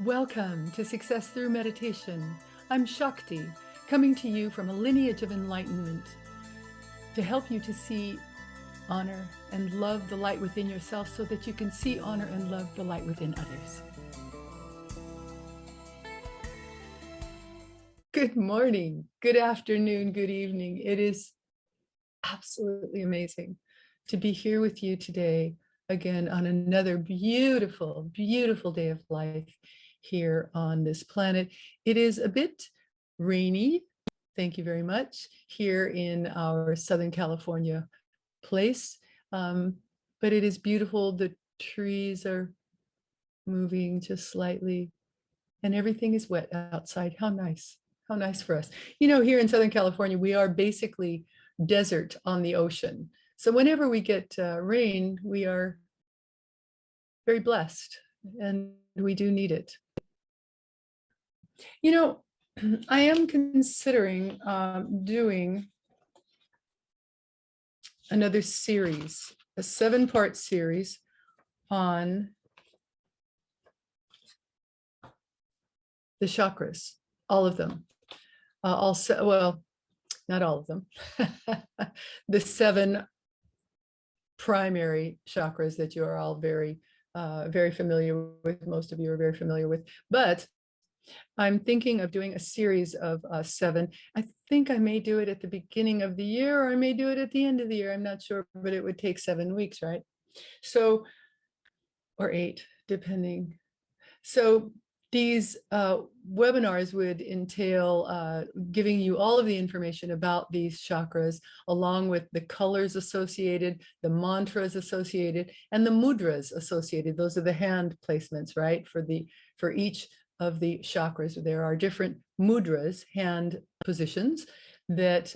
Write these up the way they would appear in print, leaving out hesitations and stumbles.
Welcome to Success Through Meditation. I'm Shakti, coming to you from a lineage of enlightenment to help you to see, honor, and love the light within yourself so that you can see, honor, and love the light within others. Good morning, good afternoon, good evening. It is absolutely amazing to be here with you today again on another beautiful, beautiful day of life here on this planet. It is a bit rainy, thank you very much, here in our Southern California place, but it is beautiful. The trees are moving just slightly and everything is wet outside. How nice for us. You know, here in Southern California, we are basically desert on the ocean. So whenever we get rain, we are very blessed and we do need it. You know, I am considering doing another series, a 7-part series on the chakras, all of them. Also, well, not all of them, the 7 primary chakras that you are all very familiar with. Most of you are very familiar with, but I'm thinking of doing a series of 7. I think I may do it at the beginning of the year, or I may do it at the end of the year. I'm not sure, but it would take 7 weeks, right? So, or 8, depending. So these webinars would entail giving you all of the information about these chakras, along with the colors associated, the mantras associated, and the mudras associated. Those are the hand placements, right? For each of the chakras, there are different mudras, hand positions, that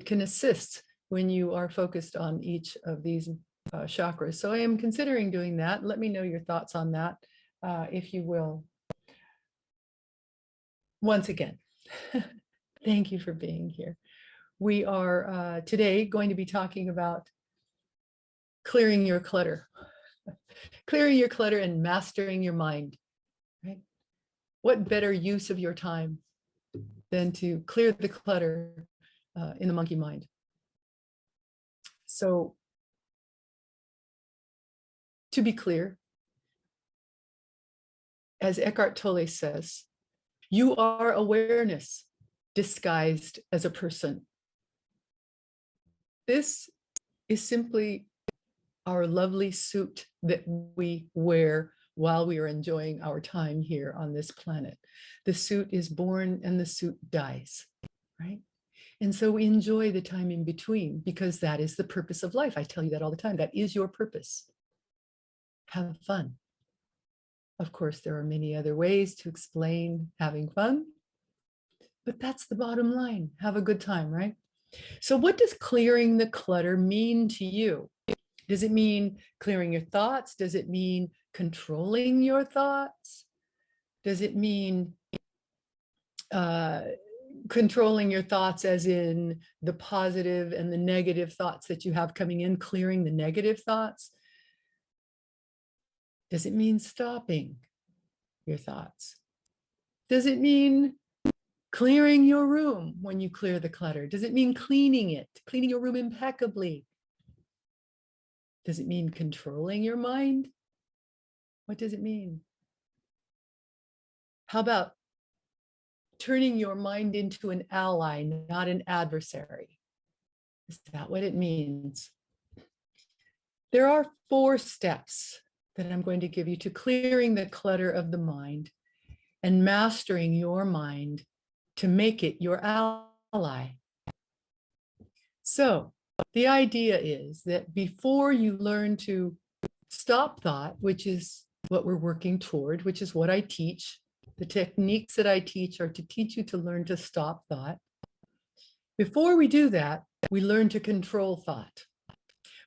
can assist when you are focused on each of these chakras. So I am considering doing that. Let me know your thoughts on that. If you will. Once again, thank you for being here. We are today going to be talking about clearing your clutter, clearing your clutter and mastering your mind, right? What better use of your time than to clear the clutter in the monkey mind? So, to be clear, as Eckhart Tolle says, you are awareness disguised as a person. This is simply our lovely suit that we wear while we are enjoying our time here on this planet. The suit is born and the suit dies, right? And so we enjoy the time in between, because that is the purpose of life. I tell you that all the time. That is your purpose. Have fun. Of course, there are many other ways to explain having fun, but that's the bottom line. Have a good time, right? So what does clearing the clutter mean to you? Does it mean clearing your thoughts? Does it mean controlling your thoughts? Does it mean controlling your thoughts as in the positive and the negative thoughts that you have coming in, clearing the negative thoughts? Does it mean stopping your thoughts? Does it mean clearing your room when you clear the clutter? Does it mean cleaning it, cleaning your room impeccably? Does it mean controlling your mind? What does it mean? How about turning your mind into an ally, not an adversary? Is that what it means? There are 4 steps that I'm going to give you to clearing the clutter of the mind and mastering your mind to make it your ally. So the idea is that before you learn to stop thought, which is what we're working toward, which is what I teach, the techniques that I teach are to teach you to learn to stop thought. Before we do that, we learn to control thought.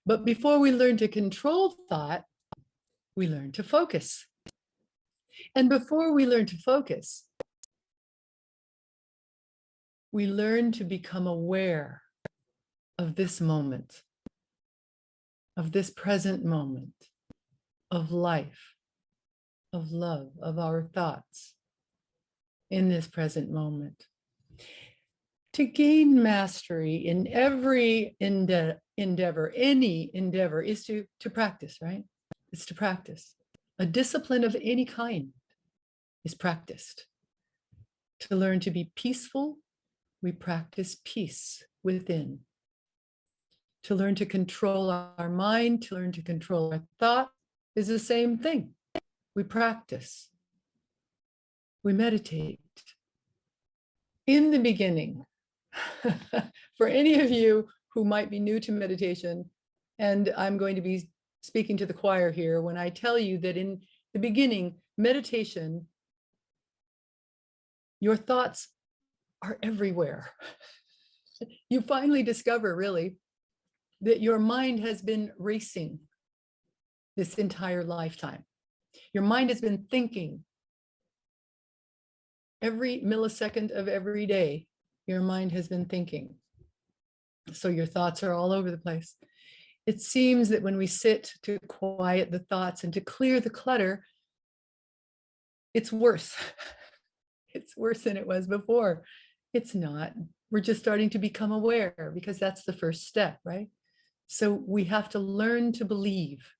But before we learn to control thought, we learn to focus. And before we learn to focus, we learn to become aware of this moment, of this present moment of life, of love, of our thoughts in this present moment. To gain mastery in every endeavor, any endeavor, is to practice, right? It's to practice. A discipline of any kind is practiced. To learn to be peaceful, we practice peace within. To learn to control our mind, to learn to control our thought is the same thing. We practice. We meditate. In the beginning, for any of you who might be new to meditation, and I'm going to be speaking to the choir here when I tell you that in the beginning, meditation, your thoughts are everywhere. You finally discover, really, that your mind has been racing this entire lifetime. Your mind has been thinking every millisecond of every day. Your mind has been thinking. So your thoughts are all over the place. It seems that when we sit to quiet the thoughts and to clear the clutter, it's worse. It's worse than it was before. It's not. We're just starting to become aware, because that's the first step, right? So we have to learn to believe.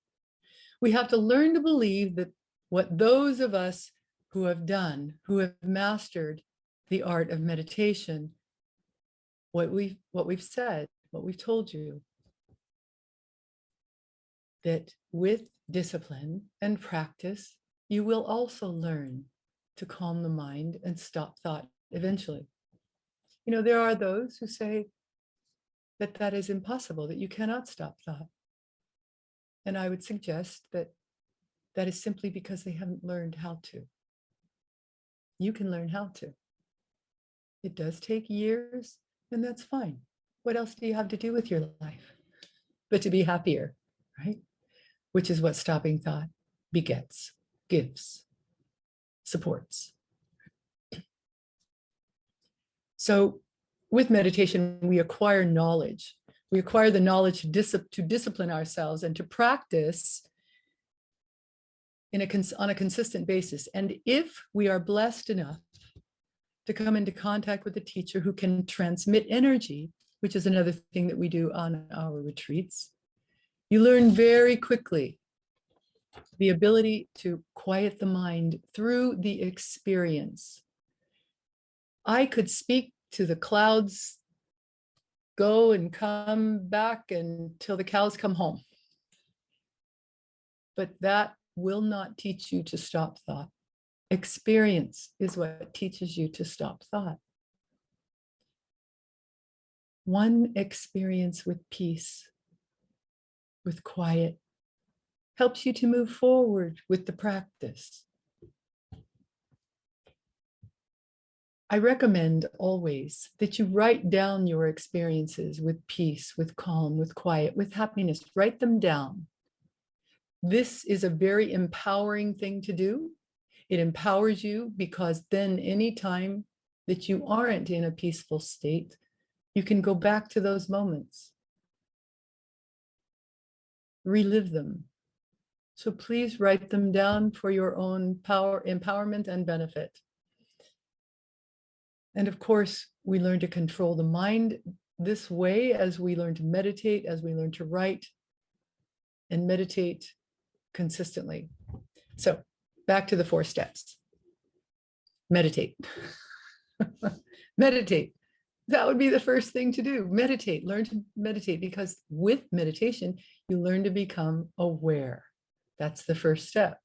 We have to learn to believe that what those of us who have done, who have mastered the art of meditation, what we've said, what we've told you, that with discipline and practice, you will also learn to calm the mind and stop thought eventually. You know, there are those who say that that is impossible, that you cannot stop thought. And I would suggest that that is simply because they haven't learned how to. You can learn how to. It does take years, and that's fine. What else do you have to do with your life but to be happier, right? Which is what stopping thought begets, gives, supports. So with meditation, we acquire knowledge. We acquire the knowledge to discipline ourselves and to practice on a consistent basis. And if we are blessed enough to come into contact with a teacher who can transmit energy, which is another thing that we do on our retreats, you learn very quickly the ability to quiet the mind through the experience. I could speak to the clouds, go and come back until the cows come home. But that will not teach you to stop thought. Experience is what teaches you to stop thought. One experience with peace, with quiet, helps you to move forward with the practice. I recommend always that you write down your experiences with peace, with calm, with quiet, with happiness. Write them down. This is a very empowering thing to do. It empowers you because then anytime that you aren't in a peaceful state, you can go back to those moments, relive them. So please write them down for your own empowerment and benefit. And of course, we learn to control the mind this way as we learn to meditate, as we learn to write and meditate consistently. So back to the 4 steps. Meditate. Meditate. That would be the first thing to do. Meditate, learn to meditate, because with meditation, you learn to become aware. That's the first step.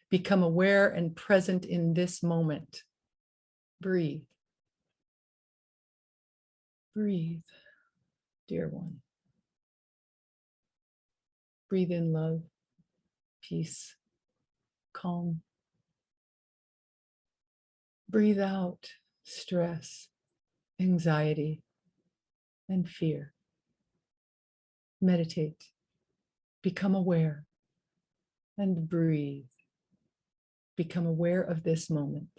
Become aware and present in this moment. Breathe. Breathe, dear one. Breathe in love, peace, calm. Breathe out stress, anxiety, and fear. Meditate, become aware, and breathe. Become aware of this moment.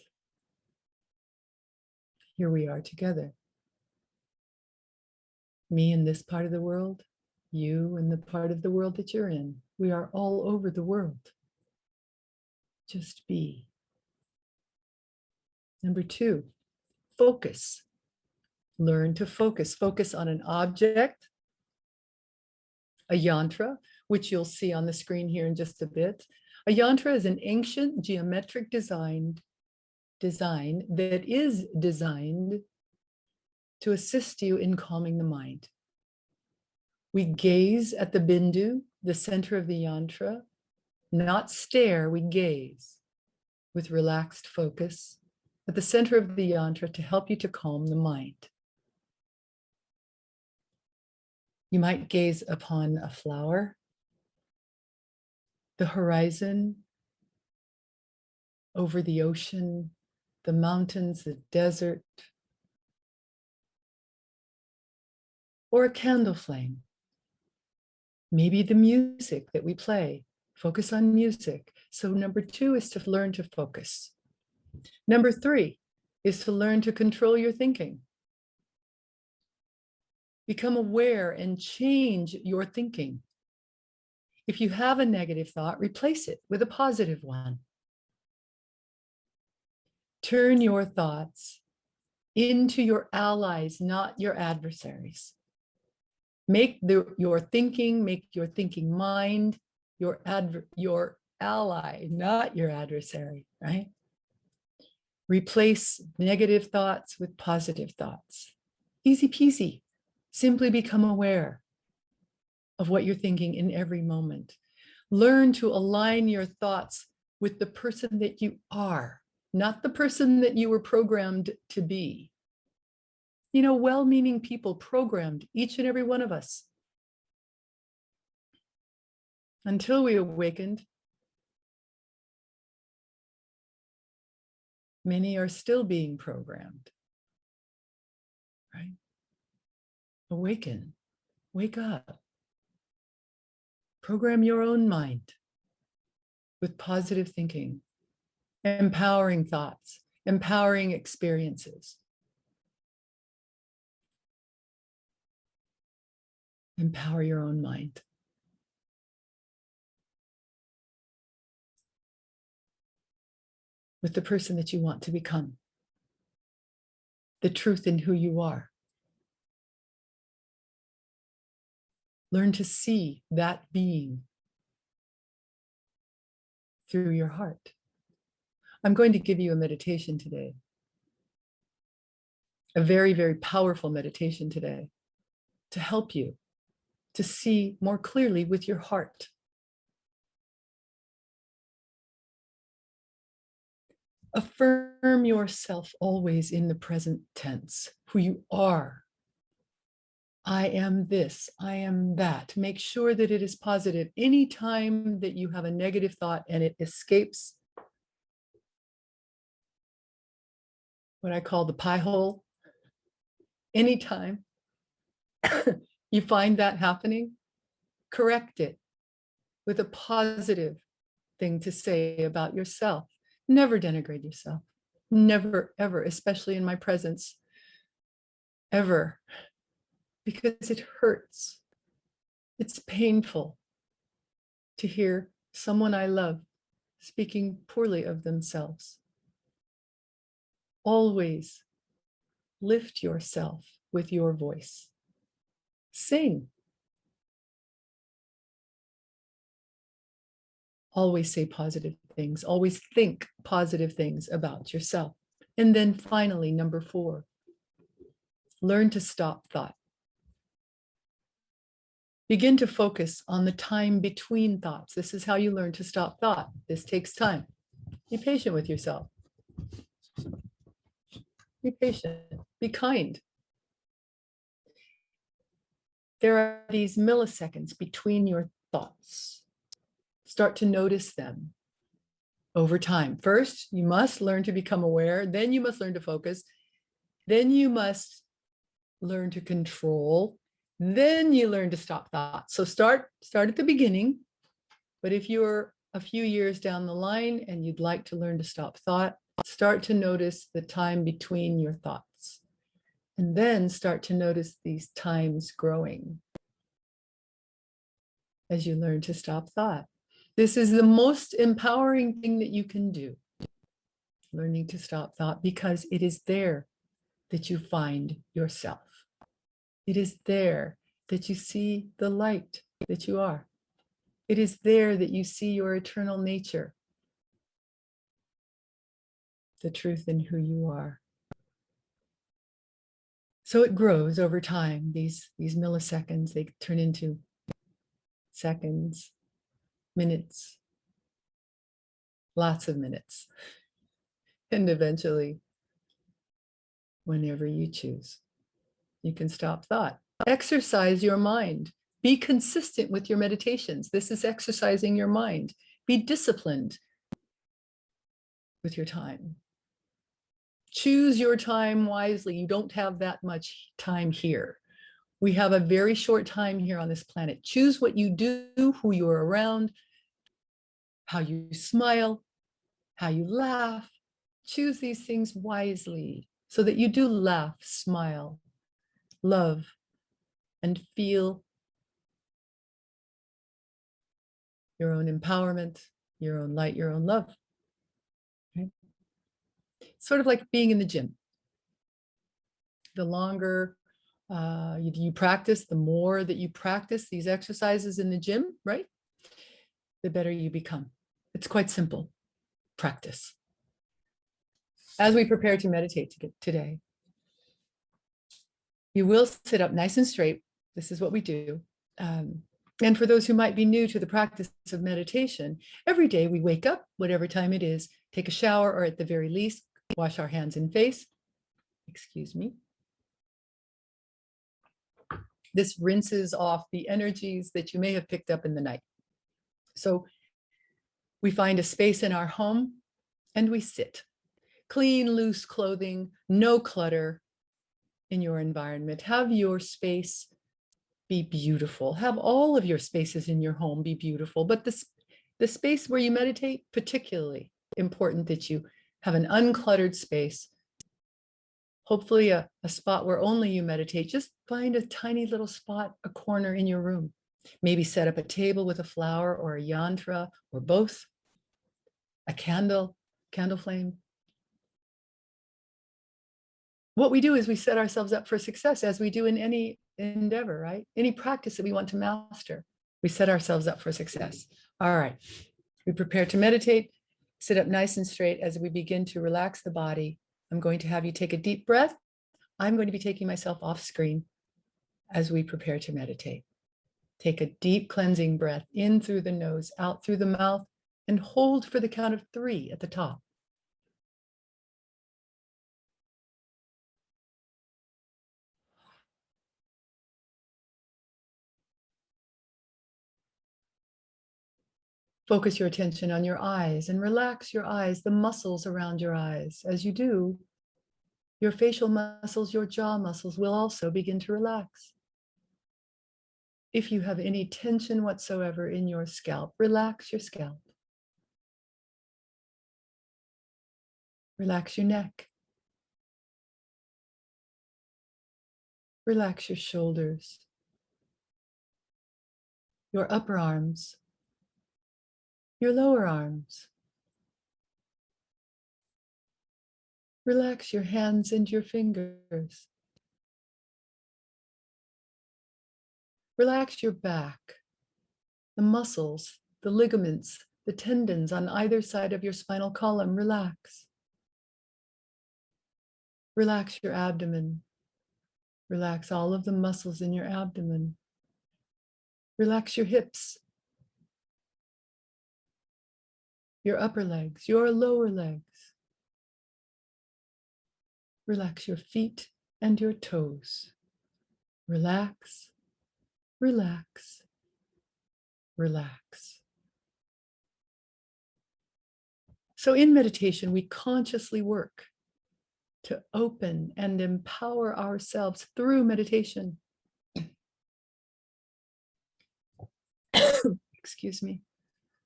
Here we are together. Me in this part of the world, you in the part of the world that you're in. We are all over the world. Just be. Number 2, focus. Learn to focus. Focus on an object, a yantra, which you'll see on the screen here in just a bit. A yantra is an ancient geometric design that is designed to assist you in calming the mind. We gaze at the bindu, the center of the yantra, not stare, we gaze with relaxed focus at the center of the yantra to help you to calm the mind. You might gaze upon a flower, the horizon, over the ocean, the mountains, the desert, or a candle flame. Maybe the music that we play. Focus on music. So number 2 is to learn to focus. Number 3 is to learn to control your thinking. Become aware and change your thinking. If you have a negative thought, replace it with a positive one. Turn your thoughts into your allies, not your adversaries. Make your thinking mind your ally, not your adversary, right? Replace negative thoughts with positive thoughts. Easy peasy. Simply become aware of what you're thinking in every moment. Learn to align your thoughts with the person that you are, not the person that you were programmed to be. You know, well-meaning people programmed each and every one of us. Until we awakened, many are still being programmed, right? Awaken, wake up. Program your own mind with positive thinking, empowering thoughts, empowering experiences. Empower your own mind. With the person that you want to become, the truth in who you are. Learn to see that being through your heart. I'm going to give you a meditation today, a very, very powerful meditation today to help you to see more clearly with your heart. Affirm yourself always in the present tense, who you are. I am this, I am that. Make sure that it is positive. Anytime that you have a negative thought and it escapes what I call the pie hole, anytime you find that happening, correct it with a positive thing to say about yourself. Never denigrate yourself. Never, ever, especially in my presence, ever, because it hurts. It's painful to hear someone I love speaking poorly of themselves. Always lift yourself with your voice. Sing. Always say positive things. Always think positive things about yourself. And then finally, number 4, learn to stop thought. Begin to focus on the time between thoughts. This is how you learn to stop thought. This takes time. Be patient with yourself. Be patient. Be kind. There are these milliseconds between your thoughts. Start to notice them over time. First, you must learn to become aware. Then you must learn to focus. Then you must learn to control. Then you learn to stop thoughts. So start at the beginning. But if you're a few years down the line and you'd like to learn to stop thought, start to notice the time between your thoughts. And then start to notice these times growing as you learn to stop thought. This is the most empowering thing that you can do. Learning to stop thought, because it is there that you find yourself. It is there that you see the light that you are. It is there that you see your eternal nature, the truth in who you are. So it grows over time. These milliseconds, they turn into seconds, minutes, lots of minutes, and eventually, whenever you choose, you can stop thought. Exercise your mind. Be consistent with your meditations. This is exercising your mind. Be disciplined with your time. Choose your time wisely. You don't have that much time here. We have a very short time here on this planet. Choose what you do, who you are around, how you smile, how you laugh. Choose these things wisely so that you do laugh, smile, love, and feel your own empowerment, your own light, your own love. Okay? Sort of like being in the gym. The longer you practice, the more that you practice these exercises in the gym, right? The better you become. It's quite simple. Practice. As we prepare to meditate today, you will sit up nice and straight. This is what we do. And for those who might be new to the practice of meditation, every day we wake up, whatever time it is, take a shower, or at the very least, wash our hands and face. Excuse me. This rinses off the energies that you may have picked up in the night. So we find a space in our home and we sit. Clean, loose clothing, no clutter in your environment. Have your space be beautiful. Have all of your spaces in your home be beautiful, but the space where you meditate, particularly important that you have an uncluttered space. Hopefully a spot where only you meditate. Just find a tiny little spot, a corner in your room. Maybe set up a table with a flower or a yantra or both, a candle flame. What we do is we set ourselves up for success, as we do in any endeavor, right? Any practice that we want to master, we set ourselves up for success. All right, we prepare to meditate. Sit up nice and straight. As we begin to relax the body, I'm going to have you take a deep breath. I'm going to be taking myself off screen as we prepare to meditate. Take a deep cleansing breath in through the nose, out through the mouth, and hold for the count of 3 at the top. Focus your attention on your eyes and relax your eyes, the muscles around your eyes. As you do, your facial muscles, your jaw muscles will also begin to relax. If you have any tension whatsoever in your scalp, relax your scalp. Relax your neck. Relax your shoulders, your upper arms, your lower arms. Relax your hands and your fingers. Relax your back, the muscles, the ligaments, the tendons on either side of your spinal column. Relax. Relax your abdomen. Relax all of the muscles in your abdomen. Relax your hips, your upper legs, your lower legs. Relax your feet and your toes. Relax, relax, relax. So in meditation, we consciously work to open and empower ourselves through meditation. Excuse me.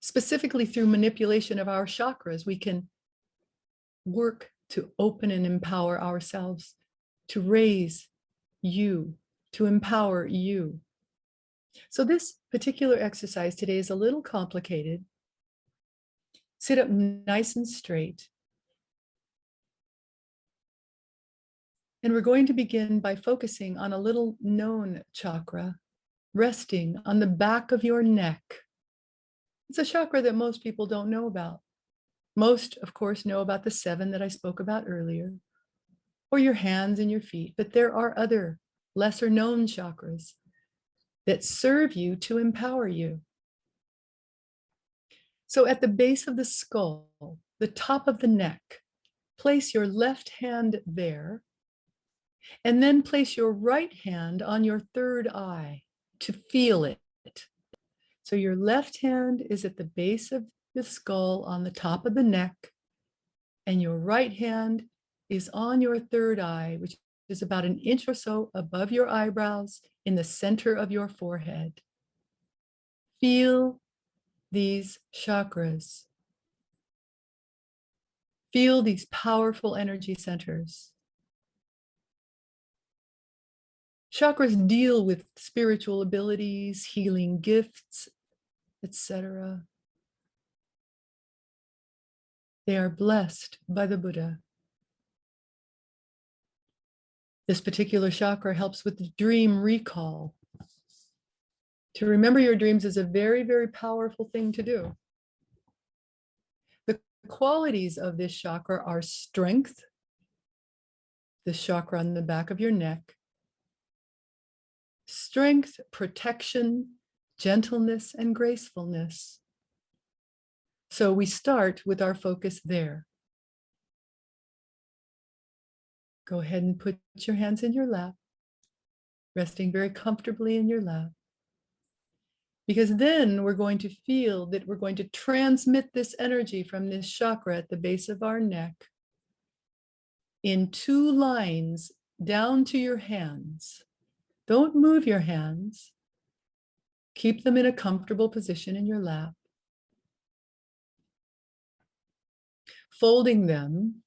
Specifically through manipulation of our chakras, we can work to open and empower ourselves, to raise you, to empower you. So this particular exercise today is a little complicated. Sit up nice and straight. And we're going to begin by focusing on a little known chakra, resting on the back of your neck. It's a chakra that most people don't know about. Most, of course, know about the 7 that I spoke about earlier, or your hands and your feet, but there are other lesser known chakras that serve you to empower you. So at the base of the skull, the top of the neck, place your left hand there, and then place your right hand on your third eye to feel it. So your left hand is at the base of the skull on the top of the neck, and your right hand is on your third eye, which is about an inch or so above your eyebrows in the center of your forehead. Feel these chakras. Feel these powerful energy centers. Chakras deal with spiritual abilities, healing gifts, etc. They are blessed by the Buddha. This particular chakra helps with dream recall. To remember your dreams is a very, very powerful thing to do. The qualities of this chakra are strength, this chakra on the back of your neck, strength, protection, gentleness, and gracefulness. So we start with our focus there. Go ahead and put your hands in your lap, resting very comfortably in your lap. Because then we're going to feel that we're going to transmit this energy from this chakra at the base of our neck in 2 lines down to your hands. Don't move your hands. Keep them in a comfortable position in your lap. Folding them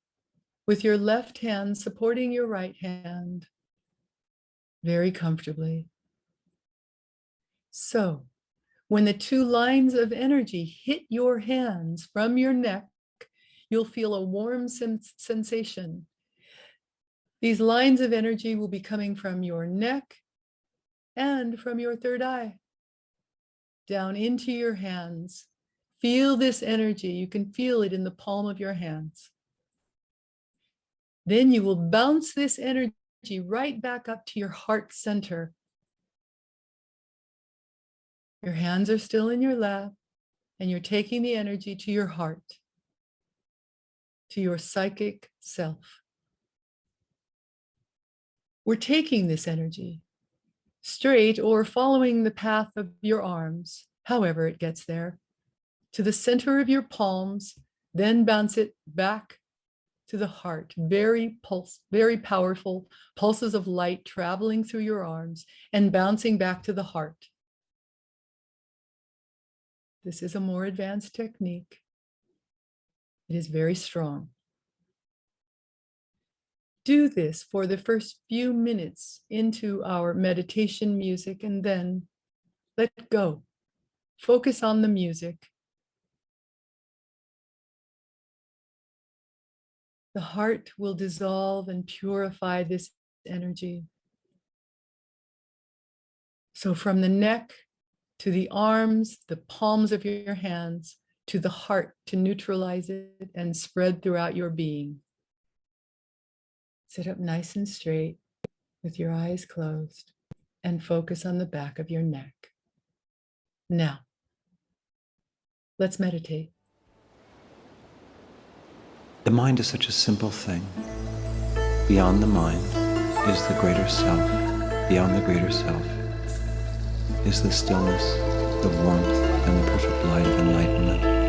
with your left hand supporting your right hand very comfortably. So, when the 2 lines of energy hit your hands from your neck, you'll feel a warm sensation. These lines of energy will be coming from your neck and from your third eye, down into your hands. Feel this energy. You can feel it in the palm of your hands. Then you will bounce this energy right back up to your heart center. Your hands are still in your lap, and you're taking the energy to your heart, to your psychic self. We're taking this energy straight or following the path of your arms, however it gets there, to the center of your palms, then bounce it back to the heart. Very powerful pulses of light traveling through your arms and bouncing back to the heart. This is a more advanced technique. It is very strong. Do this for the first few minutes into our meditation music, and then let go. Focus on the music. The heart will dissolve and purify this energy. So from the neck to the arms, the palms of your hands, to the heart to neutralize it and spread throughout your being. Sit up nice and straight with your eyes closed and focus on the back of your neck. Now, let's meditate. The mind is such a simple thing. Beyond the mind is the greater self. Beyond the greater self is the stillness, the warmth, and the perfect light of enlightenment.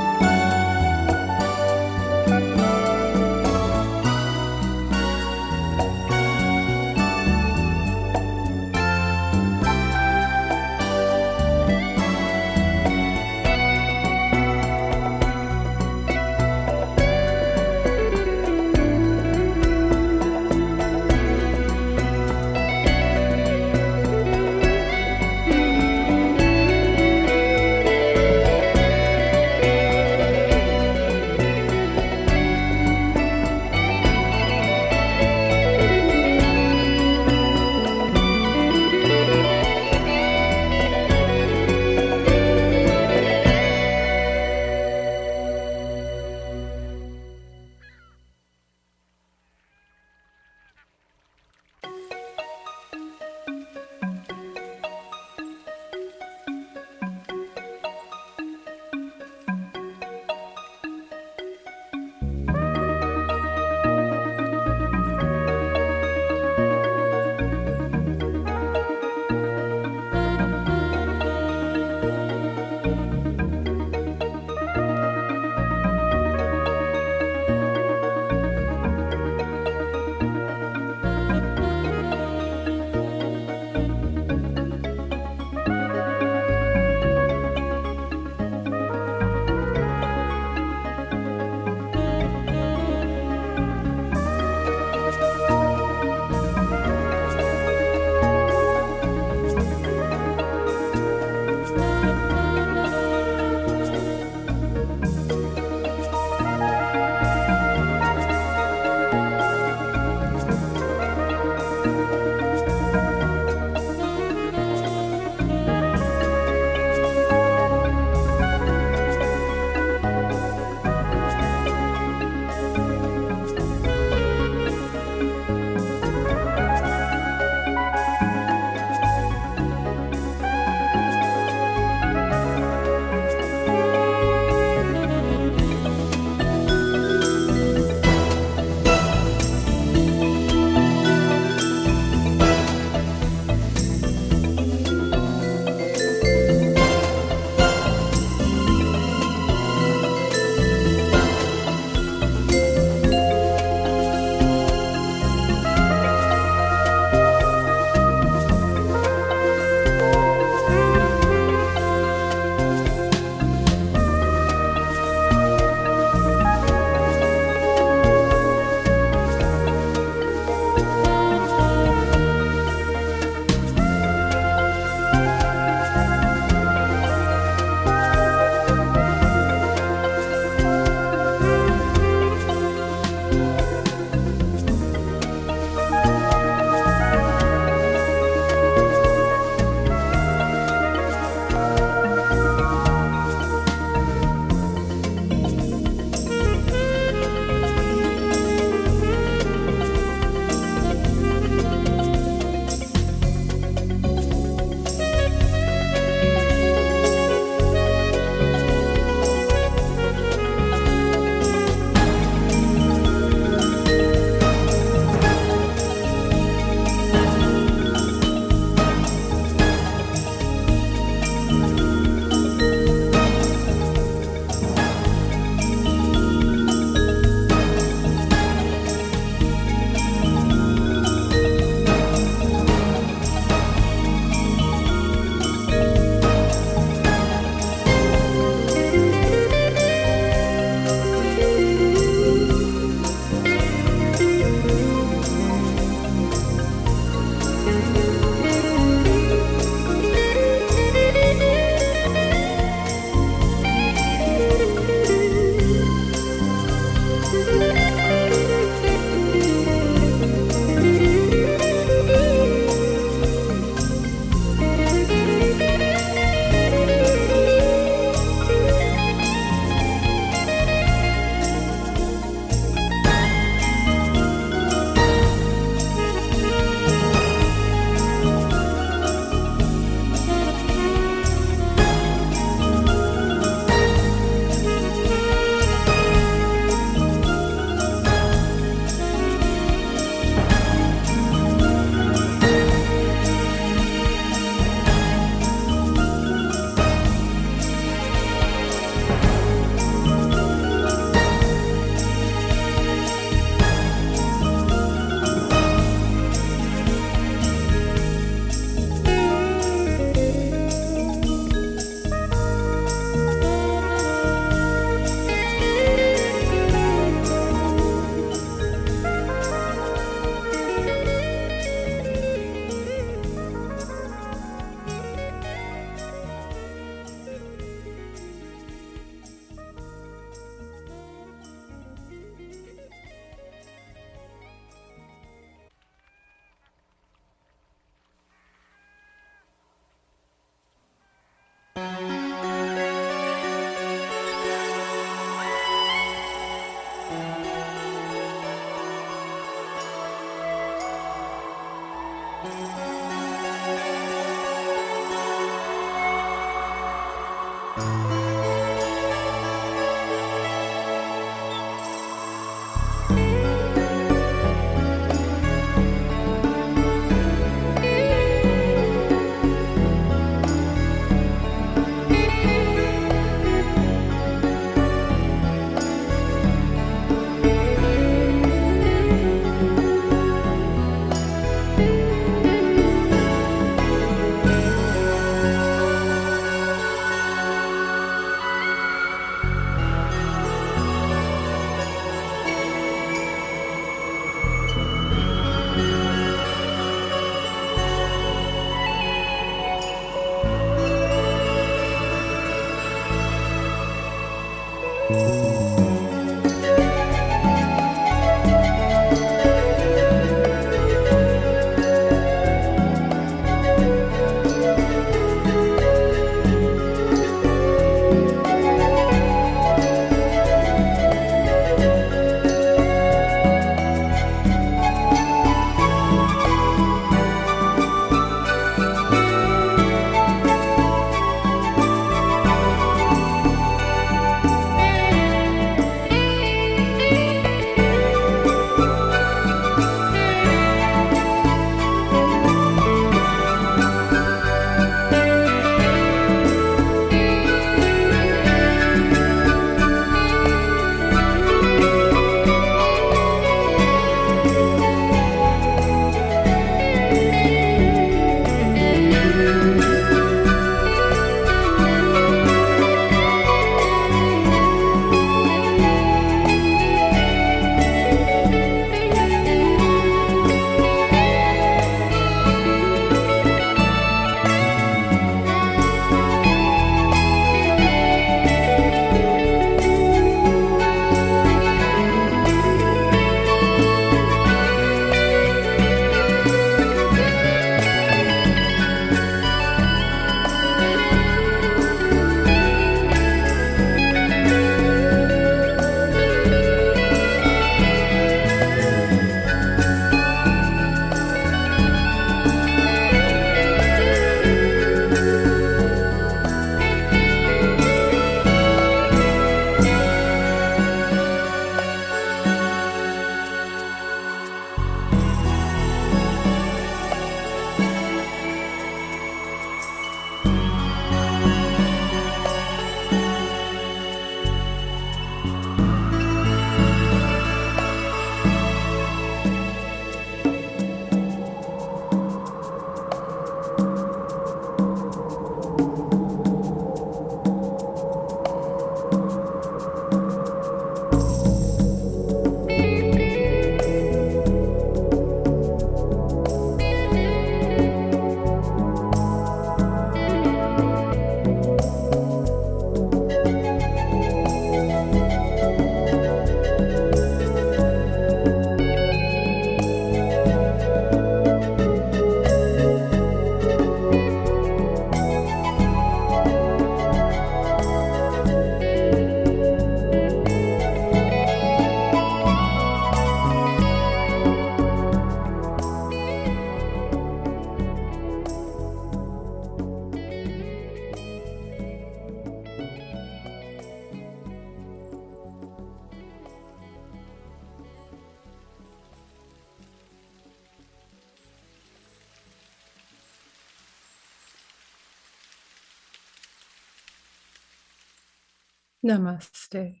Namaste.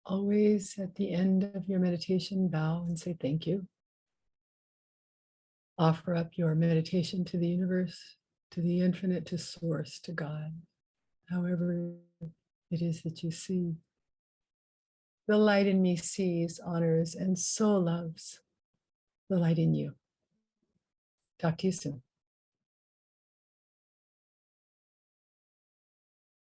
Always at the end of your meditation, bow and say thank you. Offer up your meditation to the universe, to the infinite, to source, to God, however it is that you see. The light in me sees, honors, and so loves the light in you. Talk to you soon.